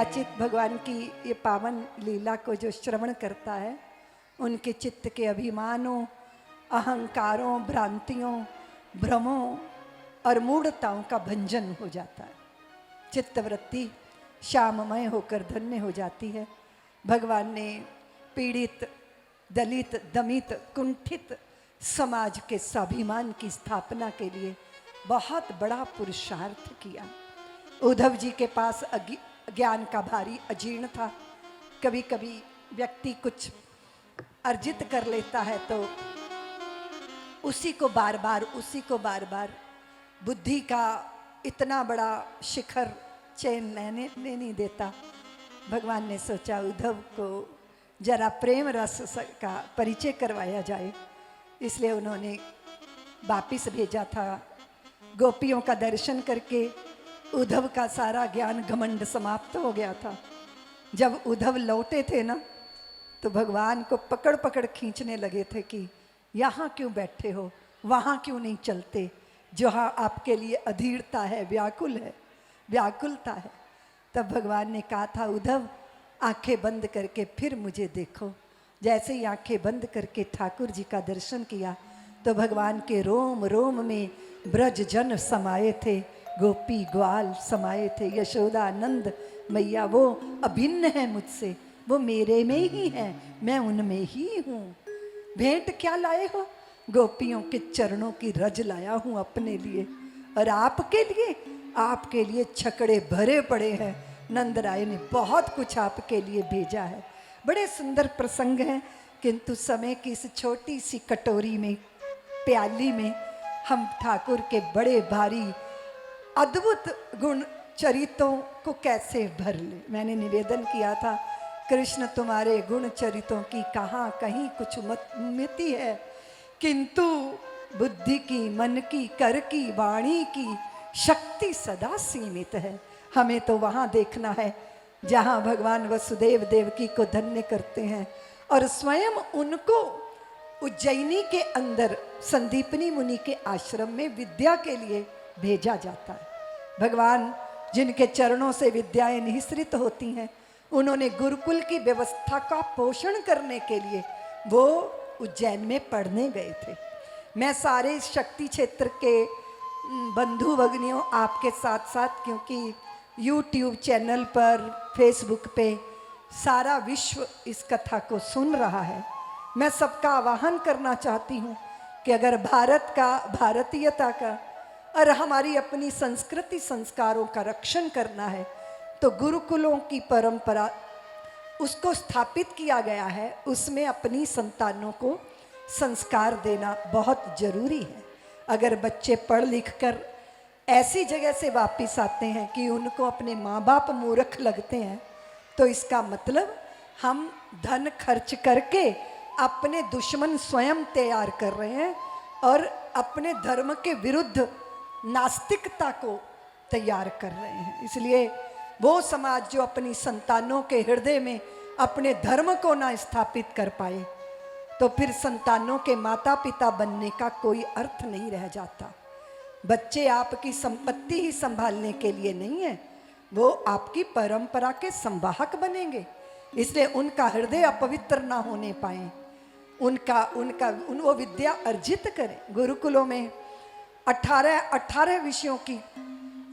कदाचित भगवान की ये पावन लीला को जो श्रवण करता है, उनके चित्त के अभिमानों, अहंकारों, भ्रांतियों, भ्रमों और मूढ़ताओं का भंजन हो जाता है। चित्तवृत्ति श्याममय होकर धन्य हो जाती है। भगवान ने पीड़ित, दलित, दमित, कुंठित समाज के स्वाभिमान की स्थापना के लिए बहुत बड़ा पुरुषार्थ किया। उद्धव जी के पास ज्ञान का भारी अजीर्ण था। कभी कभी व्यक्ति कुछ अर्जित कर लेता है तो उसी को बार बार बुद्धि का इतना बड़ा शिखर चैन लेने नहीं देता। भगवान ने सोचा उद्धव को जरा प्रेम रस का परिचय करवाया जाए, इसलिए उन्होंने वापिस भेजा था। गोपियों का दर्शन करके उद्धव का सारा ज्ञान घमंड समाप्त हो गया था। जब उद्धव लौटे थे ना, तो भगवान को पकड़ पकड़ खींचने लगे थे कि यहाँ क्यों बैठे हो, वहाँ क्यों नहीं चलते, जहाँ आपके लिए अधीरता है, व्याकुलता है। तब भगवान ने कहा था, उद्धव आंखें बंद करके फिर मुझे देखो। जैसे ही आंखें बंद करके ठाकुर जी का दर्शन किया तो भगवान के रोम रोम में ब्रज जन समाये थे, गोपी ग्वाल समाये थे, यशोदा नंद मैया वो अभिन्न है मुझसे, वो मेरे में ही है, मैं उनमें ही हूँ। भेंट क्या लाए हो? गोपियों के चरणों की रज लाया हूँ अपने लिए, और आपके लिए छकड़े भरे पड़े हैं। नंदराय ने बहुत कुछ आपके लिए भेजा है। बड़े सुंदर प्रसंग हैं, किंतु समय की इस छोटी सी कटोरी में, प्याली में हम ठाकुर के बड़े भारी अद्भुत गुण चरितों को कैसे भर ले। मैंने निवेदन किया था, कृष्ण तुम्हारे गुण चरितों की कहाँ कहीं कुछ मिति है, किंतु बुद्धि की, मन की, कर की, वाणी की शक्ति सदा सीमित है। हमें तो वहाँ देखना है जहाँ भगवान वसुदेव देवकी को धन्य करते हैं और स्वयं उनको उज्जैनी के अंदर संदीपनी मुनि के आश्रम में विद्या के लिए भेजा जाता है। भगवान जिनके चरणों से विद्याएं निःसृत होती हैं, उन्होंने गुरुकुल की व्यवस्था का पोषण करने के लिए वो उज्जैन में पढ़ने गए थे। मैं सारे शक्ति क्षेत्र के बंधु भगिनियों आपके साथ साथ, क्योंकि YouTube चैनल पर, फेसबुक पे सारा विश्व इस कथा को सुन रहा है, मैं सबका आह्वान करना चाहती हूँ कि अगर भारत का, भारतीयता का और हमारी अपनी संस्कृति संस्कारों का रक्षण करना है तो गुरुकुलों की परंपरा उसको स्थापित किया गया है, उसमें अपनी संतानों को संस्कार देना बहुत जरूरी है। अगर बच्चे पढ़ लिख कर ऐसी जगह से वापस आते हैं कि उनको अपने माँ बाप मूर्ख लगते हैं, तो इसका मतलब हम धन खर्च करके अपने दुश्मन स्वयं तैयार कर रहे हैं और अपने धर्म के विरुद्ध नास्तिकता को तैयार कर रहे हैं। इसलिए वो समाज जो अपनी संतानों के हृदय में अपने धर्म को ना स्थापित कर पाए, तो फिर संतानों के माता पिता बनने का कोई अर्थ नहीं रह जाता। बच्चे आपकी संपत्ति ही संभालने के लिए नहीं है, वो आपकी परंपरा के संवाहक बनेंगे। इसलिए उनका हृदय अपवित्र ना होने पाए, वो विद्या अर्जित करें। गुरुकुलों में 18 विषयों की,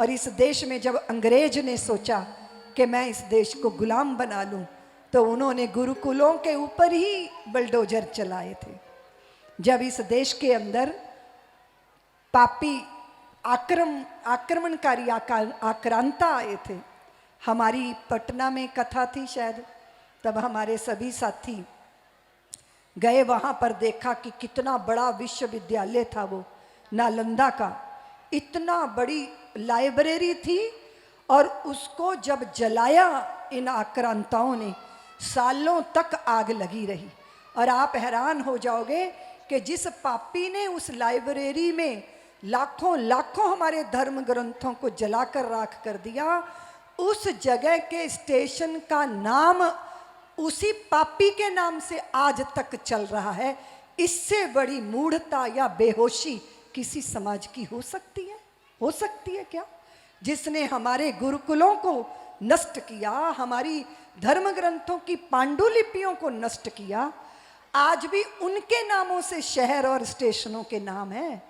और इस देश में जब अंग्रेज ने सोचा कि मैं इस देश को गुलाम बना लूं, तो उन्होंने गुरुकुलों के ऊपर ही बलडोजर चलाए थे। जब इस देश के अंदर पापी आक्रमणकारी आक्रांता आए थे, हमारी पटना में कथा थी शायद, तब हमारे सभी साथी गए वहाँ पर, देखा कि कितना बड़ा विश्वविद्यालय था वो नालंदा का, इतना बड़ी लाइब्रेरी थी, और उसको जब जलाया इन आक्रांताओं ने, सालों तक आग लगी रही। और आप हैरान हो जाओगे कि जिस पापी ने उस लाइब्रेरी में लाखों हमारे धर्म ग्रंथों को जलाकर राख कर दिया, उस जगह के स्टेशन का नाम उसी पापी के नाम से आज तक चल रहा है। इससे बड़ी मूढ़ता या बेहोशी किसी समाज की हो सकती है क्या? जिसने हमारे गुरुकुलों को नष्ट किया, हमारी धर्म ग्रंथों की पांडुलिपियों को नष्ट किया, आज भी उनके नामों से शहर और स्टेशनों के नाम हैं,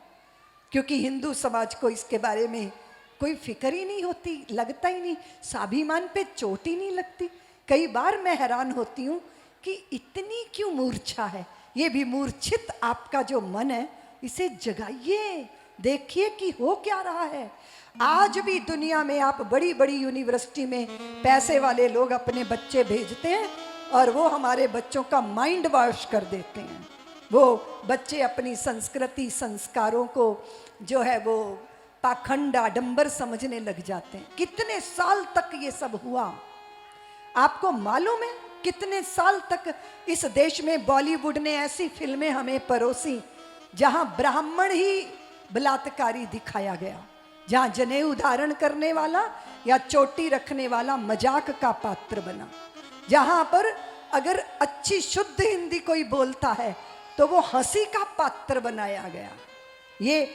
क्योंकि हिंदू समाज को इसके बारे में कोई फिक्र ही नहीं होती, लगता ही नहीं, स्वाभिमान पे चोट ही नहीं लगती। कई बार मैं हैरान होती हूँ कि इतनी क्यों मूर्छा है। ये भी मूर्छित आपका जो मन है, इसे जगाइए, देखिए कि हो क्या रहा है। आज भी दुनिया में आप बड़ी बड़ी यूनिवर्सिटी में पैसे वाले लोग अपने बच्चे भेजते हैं और वो हमारे बच्चों का माइंड वॉश कर देते हैं। वो बच्चे अपनी संस्कृति संस्कारों को जो है वो पाखंड आडंबर समझने लग जाते हैं। कितने साल तक ये सब हुआ आपको मालूम है? कितने साल तक इस देश में बॉलीवुड ने ऐसी फिल्में हमें परोसी जहां ब्राह्मण ही बलात्कारी दिखाया गया, जहां जनेऊ धारण करने वाला या चोटी रखने वाला मजाक का पात्र बना, जहां पर अगर अच्छी शुद्ध हिंदी कोई बोलता है तो वो हंसी का पात्र बनाया गया। ये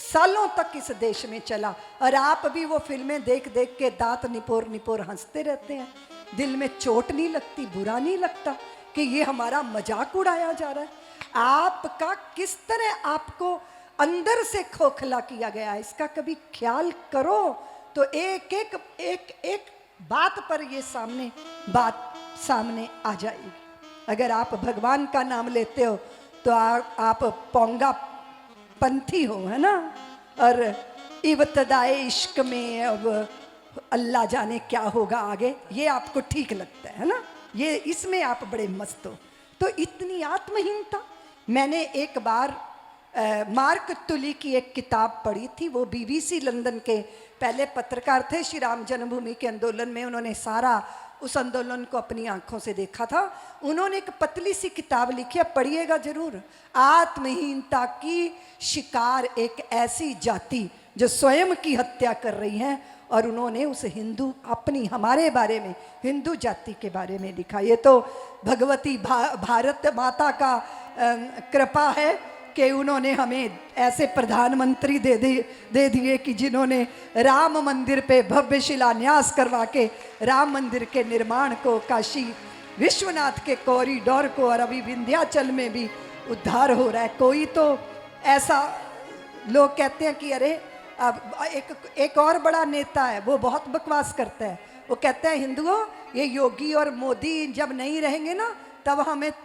सालों तक इस देश में चला और आप भी वो फिल्में देख देख के दांत निपोर निपोर हंसते रहते हैं। दिल में चोट नहीं लगती, बुरा नहीं लगता कि ये हमारा मजाक उड़ाया जा रहा है। आपका किस तरह आपको अंदर से खोखला किया गया है, इसका कभी ख्याल करो तो एक एक एक एक बात पर ये बात सामने आ जाएगी। अगर आप भगवान का नाम लेते हो तो आप पोंगा पंथी हो, है ना, और इब्तदाए इश्क में अब अल्लाह जाने क्या होगा आगे, ये आपको ठीक लगता है ना, ये इसमें आप बड़े मस्त हो। तो इतनी आत्महीनता। मैंने एक बार मार्क तुली की एक किताब पढ़ी थी। वो बीबीसी लंदन के पहले पत्रकार थे श्री राम जन्मभूमि के आंदोलन में। उन्होंने सारा उस आंदोलन को अपनी आंखों से देखा था। उन्होंने एक पतली सी किताब लिखी है, पढ़िएगा जरूर। आत्महीनता की शिकार एक ऐसी जाति जो स्वयं की हत्या कर रही है। और उन्होंने उस हिंदू अपनी हमारे बारे में, हिंदू जाति के बारे में लिखा। ये तो भगवती भारत माता का कृपा है कि उन्होंने हमें ऐसे प्रधानमंत्री दे दिए कि जिन्होंने राम मंदिर पे भव्य शिलान्यास करवा के राम मंदिर के निर्माण को, काशी विश्वनाथ के कॉरिडोर को, और अभी विंध्याचल में भी उद्धार हो रहा है। कोई तो ऐसा लोग कहते हैं कि अरे अब एक और बड़ा नेता है, वो बहुत बकवास करता है। वो कहता है हिंदुओं, ये योगी और मोदी जब नहीं रहेंगे ना तब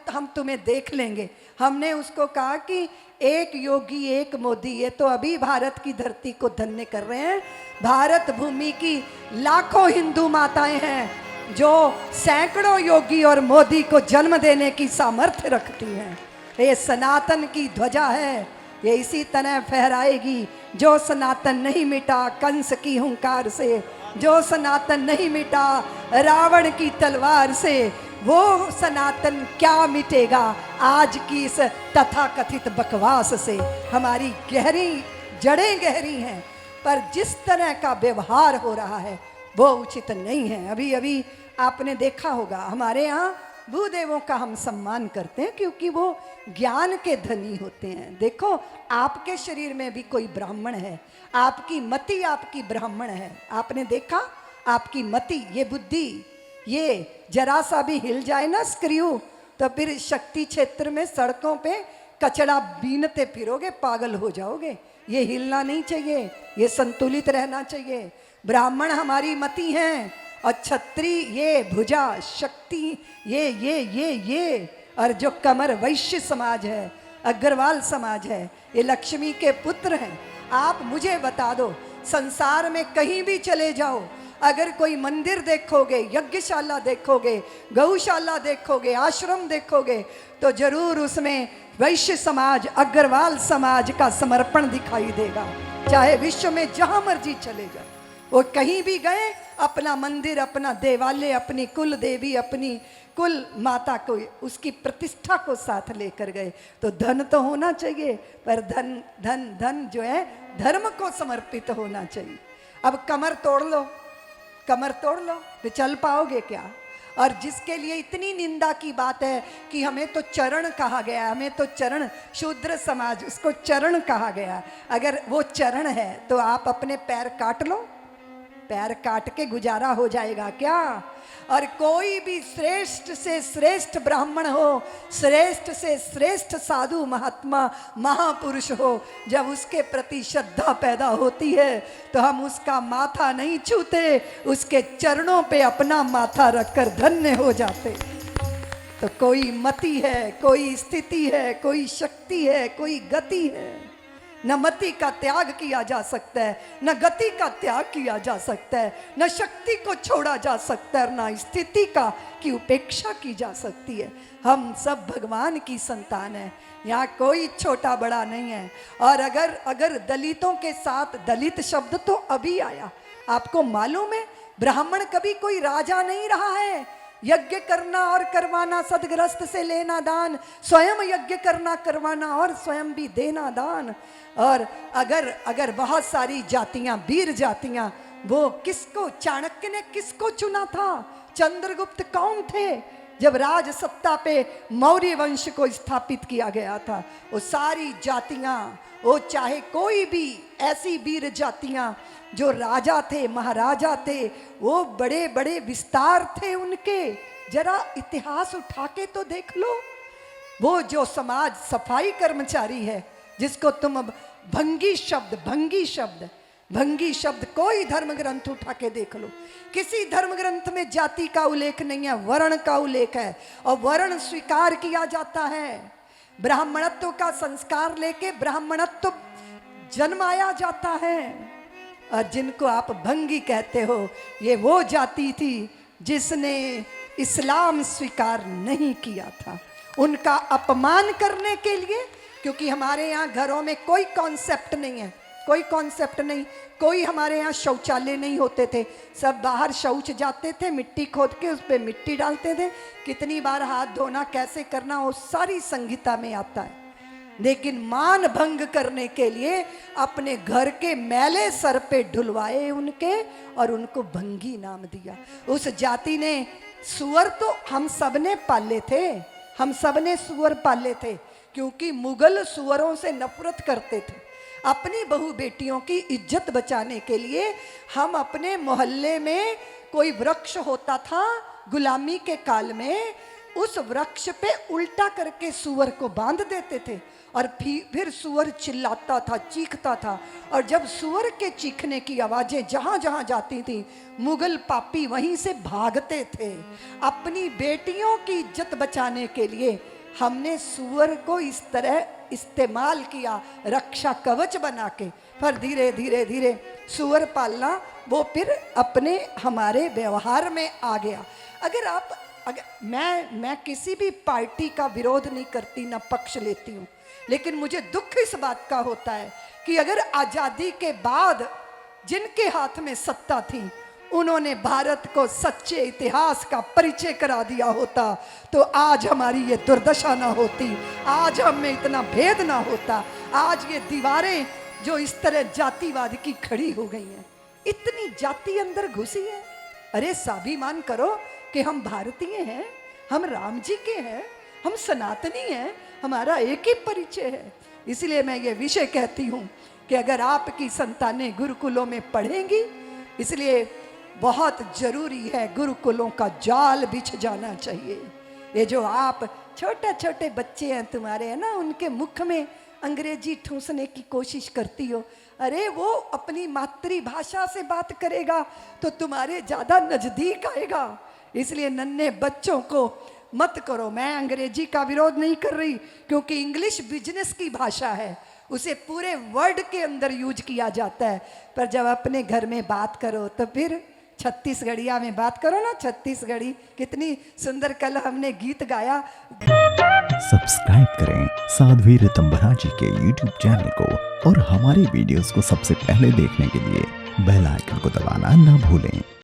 हम तुम्हें देख लेंगे। हमने उसको कहा कि एक योगी एक मोदी, ये तो अभी भारत की धरती को धन्य कर रहे हैं। भारत भूमि की लाखों हिंदू माताएं हैं जो सैकड़ों योगी और मोदी को जन्म देने की सामर्थ्य रखती हैं। ये सनातन की ध्वजा है, ये इसी तरह फहराएगी। जो सनातन नहीं मिटा कंस की हुंकार से, जो सनातन नहीं मिटा रावण की तलवार से, वो सनातन क्या मिटेगा आज की इस तथाकथित बकवास से। हमारी गहरी जड़ें गहरी हैं, पर जिस तरह का व्यवहार हो रहा है वो उचित नहीं है। अभी अभी आपने देखा होगा हमारे यहाँ भूदेवों का हम सम्मान करते हैं क्योंकि वो ज्ञान के धनी होते हैं। देखो आपके शरीर में भी कोई ब्राह्मण है, आपकी मति आपकी ब्राह्मण है। आपने देखा आपकी मति, ये बुद्धि, ये जरा सा भी हिल जाए ना स्क्रू तो फिर शक्ति क्षेत्र में सड़कों पे कचरा बीनते फिरोगे, पागल हो जाओगे। ये हिलना नहीं चाहिए, ये संतुलित रहना चाहिए। ब्राह्मण हमारी मति हैं और छत्री ये भुजा शक्ति ये और जो कमर वैश्य समाज है, अग्रवाल समाज है, ये लक्ष्मी के पुत्र हैं। आप मुझे बता दो, संसार में कहीं भी चले जाओ, अगर कोई मंदिर देखोगे, यज्ञशाला देखोगे, गौशाला देखोगे, आश्रम देखोगे, तो जरूर उसमें वैश्य समाज, अग्रवाल समाज का समर्पण दिखाई देगा। चाहे विश्व में जहां मर्जी चले जाओ, वो कहीं भी गए अपना मंदिर, अपना देवालय, अपनी कुल देवी, अपनी कुल माता को, उसकी प्रतिष्ठा को साथ लेकर गए। तो धन तो होना चाहिए, पर धन धन धन जो है धर्म को समर्पित होना चाहिए। अब कमर तोड़ लो, कमर तोड़ लो तो चल पाओगे क्या? और जिसके लिए इतनी निंदा की बात है कि हमें तो चरण कहा गया, हमें तो चरण, शूद्र समाज उसको चरण कहा गया। अगर वो चरण है तो आप अपने पैर काट लो, पैर काट के गुजारा हो जाएगा क्या? और कोई भी श्रेष्ठ से श्रेष्ठ ब्राह्मण हो, श्रेष्ठ से श्रेष्ठ साधु महात्मा महापुरुष हो, जब उसके प्रति श्रद्धा पैदा होती है तो हम उसका माथा नहीं छूते, उसके चरणों पे अपना माथा रखकर धन्य हो जाते। तो कोई मति है, कोई स्थिति है, कोई शक्ति है, कोई गति है। न मति का त्याग किया जा सकता है, न गति का त्याग किया जा सकता है, न शक्ति को छोड़ा जा सकता है, न स्थिति का की उपेक्षा की जा सकती है। हम सब भगवान की संतान है, यहाँ कोई छोटा बड़ा नहीं है। और अगर दलितों के साथ, दलित शब्द तो अभी आया, आपको मालूम है ब्राह्मण कभी कोई राजा नहीं रहा है। यज्ञ करना और करवाना, सदग्रस्त से लेना दान, स्वयं यज्ञ करना करवाना और स्वयं भी देना दान। और अगर बहुत सारी जातियां, वीर जातियां, वो किसको, चाणक्य ने किसको चुना था? चंद्रगुप्त कौन थे जब राज सत्ता पे मौर्य वंश को स्थापित किया गया था? वो सारी जातियां, वो चाहे कोई भी ऐसी वीर जातियां जो राजा थे, महाराजा थे, वो बड़े बड़े विस्तार थे उनके। जरा इतिहास उठा के तो देख लो। वो जो समाज सफाई कर्मचारी है, जिसको तुम भंगी शब्द कोई धर्म ग्रंथ उठा के देख लो, किसी धर्म ग्रंथ में जाति का उल्लेख नहीं है, वर्ण का उल्लेख है। और वर्ण स्वीकार किया जाता है। ब्राह्मणत्व का संस्कार लेके ब्राह्मणत्व जन्माया जाता है। और जिनको आप भंगी कहते हो, ये वो जाति थी जिसने इस्लाम स्वीकार नहीं किया था। उनका अपमान करने के लिए, क्योंकि हमारे यहाँ घरों में कोई कॉन्सेप्ट नहीं है, कोई कॉन्सेप्ट नहीं, कोई हमारे यहाँ शौचालय नहीं होते थे, सब बाहर शौच जाते थे, मिट्टी खोद के उस पर मिट्टी डालते थे, कितनी बार हाथ धोना, कैसे करना, वो सारी संहिता में आता है। लेकिन मान भंग करने के लिए अपने घर के मैले सर पे ढुलवाए उनके और उनको भंगी नाम दिया। उस जाति ने सुअर तो हम सबने पाले थे, हम सबने सुअर पाले थे, क्योंकि मुगल सुअरों से नफरत करते थे। अपनी बहू बेटियों की इज्जत बचाने के लिए हम अपने मोहल्ले में कोई वृक्ष होता था गुलामी के काल में, उस वृक्ष पे उल्टा करके सुअर को बांध देते थे और फिर सुअर चिल्लाता था, चीखता था। और जब सुअर के चीखने की आवाजें जहां जहां जाती थी, मुगल पापी वहीं से भागते थे। अपनी बेटियों की इज्जत बचाने के लिए हमने सुअर को इस तरह इस्तेमाल किया, रक्षा कवच बना के। पर धीरे धीरे धीरे सुअर पालना वो फिर अपने हमारे व्यवहार में आ गया। अगर मैं किसी भी पार्टी का विरोध नहीं करती, ना पक्ष लेती हूँ, लेकिन मुझे दुख इस बात का होता है कि अगर आज़ादी के बाद जिनके हाथ में सत्ता थी, उन्होंने भारत को सच्चे इतिहास का परिचय करा दिया होता, तो आज हमारी ये दुर्दशा ना होती, आज हम में इतना भेद ना होता, आज ये दीवारें जो इस तरह जातिवाद की खड़ी हो गई हैं, इतनी जाति अंदर घुसी है। अरे स्वाभिमान करो कि हम भारतीय हैं, हम राम जी के हैं, हम सनातनी हैं, हमारा एक ही परिचय है। इसलिए मैं ये विषय कहती हूँ कि अगर आपकी संतानें गुरुकुलों में पढ़ेंगी, इसलिए बहुत जरूरी है गुरुकुलों का जाल बिछ जाना चाहिए। ये जो आप छोटे छोटे बच्चे हैं तुम्हारे, है ना, उनके मुख में अंग्रेजी ठूंसने की कोशिश करती हो, अरे वो अपनी मातृभाषा से बात करेगा तो तुम्हारे ज़्यादा नज़दीक आएगा। इसलिए नन्हे बच्चों को मत करो। मैं अंग्रेजी का विरोध नहीं कर रही, क्योंकि इंग्लिश बिजनेस की भाषा है, उसे पूरे वर्ल्ड के अंदर यूज किया जाता है। पर जब अपने घर में बात करो तो फिर छत्तीसगढ़िया में बात करो ना। छत्तीसगढ़ी कितनी सुंदर, कल हमने गीत गाया। सब्सक्राइब करें साध्वी ऋतंभरा जी के YouTube चैनल को और हमारी वीडियोस को सबसे पहले देखने के लिए बेल आइकन को दबाना ना भूलें।